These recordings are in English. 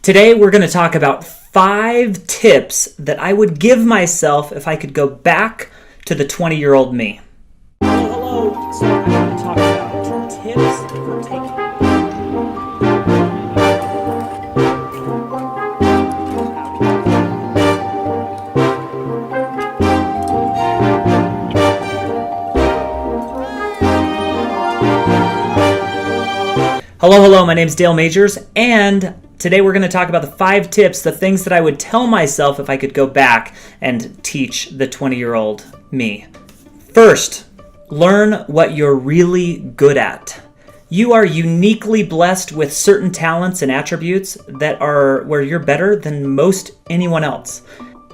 Today we're going to talk about 5 tips that I would give myself if I could go back to the 20-year-old me. Hello. So I'm going to talk about tips for taking. Hello, my name's Dale Majors, and today we're going to talk about the 5 tips, the things that I would tell myself if I could go back and teach the 20-year-old me. First, learn what you're really good at. You are uniquely blessed with certain talents and attributes that are where you're better than most anyone else.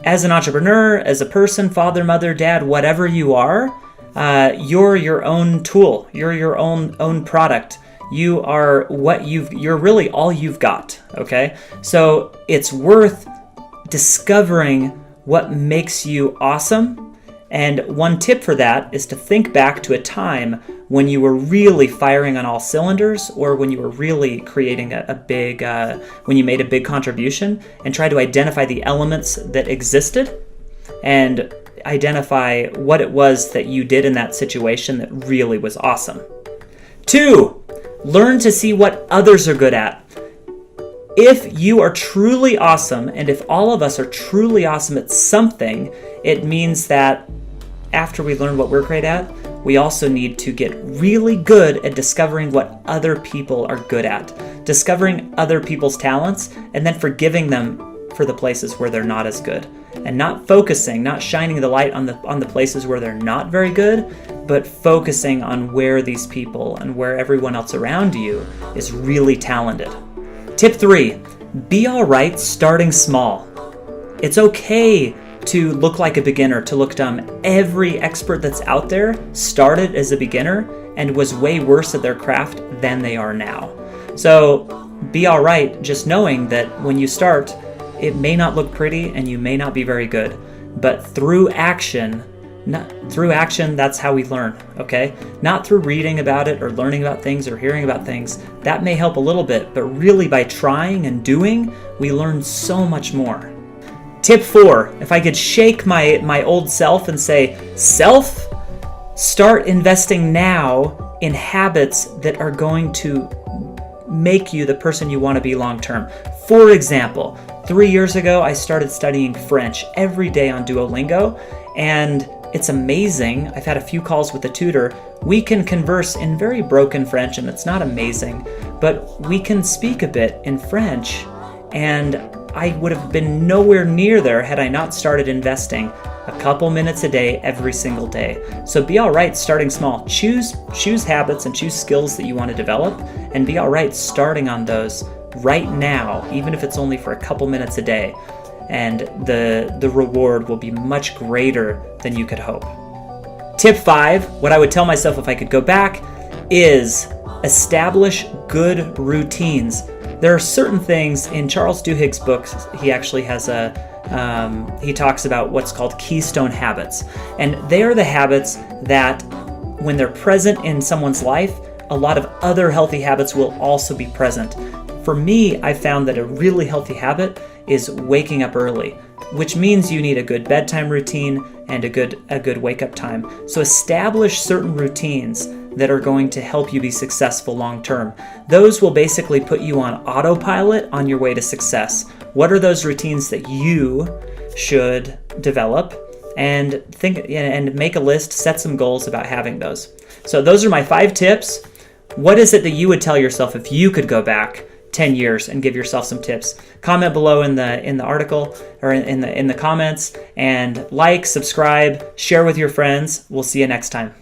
As an entrepreneur, as a person, father, mother, dad, whatever you are, you're your own tool. You're your own product. You are you're really all you've got, okay? So it's worth discovering what makes you awesome. And one tip for that is to think back to a time when you were really firing on all cylinders, or when you were really creating when you made a big contribution, and try to identify the elements that existed and identify what it was that you did in that situation that really was awesome. 2, learn to see what others are good at. If you are truly awesome, and if all of us are truly awesome at something, it means that after we learn what we're great at, we also need to get really good at discovering what other people are good at, discovering other people's talents, and then forgiving them for the places where they're not as good. And not shining the light on the places where they're not very good, but focusing on where these people and where everyone else around you is really talented. Tip 3, be all right starting small. It's okay to look like a beginner, to look dumb. Every expert that's out there started as a beginner and was way worse at their craft than they are now. So be all right just knowing that when you start, it may not look pretty and you may not be very good, but through action, that's how we learn, okay? Not through reading about it or learning about things or hearing about things. That may help a little bit, but really by trying and doing, we learn so much more. Tip 4, if I could shake my old self and say, self, start investing now in habits that are going to make you the person you want to be long term. For example, 3 years ago, I started studying French every day on Duolingo, and it's amazing. I've had a few calls with a tutor. We can converse in very broken French, and it's not amazing, but we can speak a bit in French, and I would have been nowhere near there had I not started investing a couple minutes a day every single day. So be all right starting small. Choose habits and choose skills that you want to develop, and be all right starting on those right now, even if it's only for a couple minutes a day. And the reward will be much greater than you could hope. Tip 5, what I would tell myself if I could go back, is establish good routines. There are certain things in Charles Duhigg's books. He actually has he talks about what's called keystone habits. And they are the habits that when they're present in someone's life, a lot of other healthy habits will also be present. For me, I found that a really healthy habit is waking up early, which means you need a good bedtime routine and a good wake-up time. So establish certain routines that are going to help you be successful long-term. Those will basically put you on autopilot on your way to success. What are those routines that you should develop? And think and make a list, set some goals about having those. So those are my 5 tips. What is it that you would tell yourself if you could go back 10 years and give yourself some tips? Comment below in the article or in the comments, and like, subscribe, share with your friends. We'll see you next time.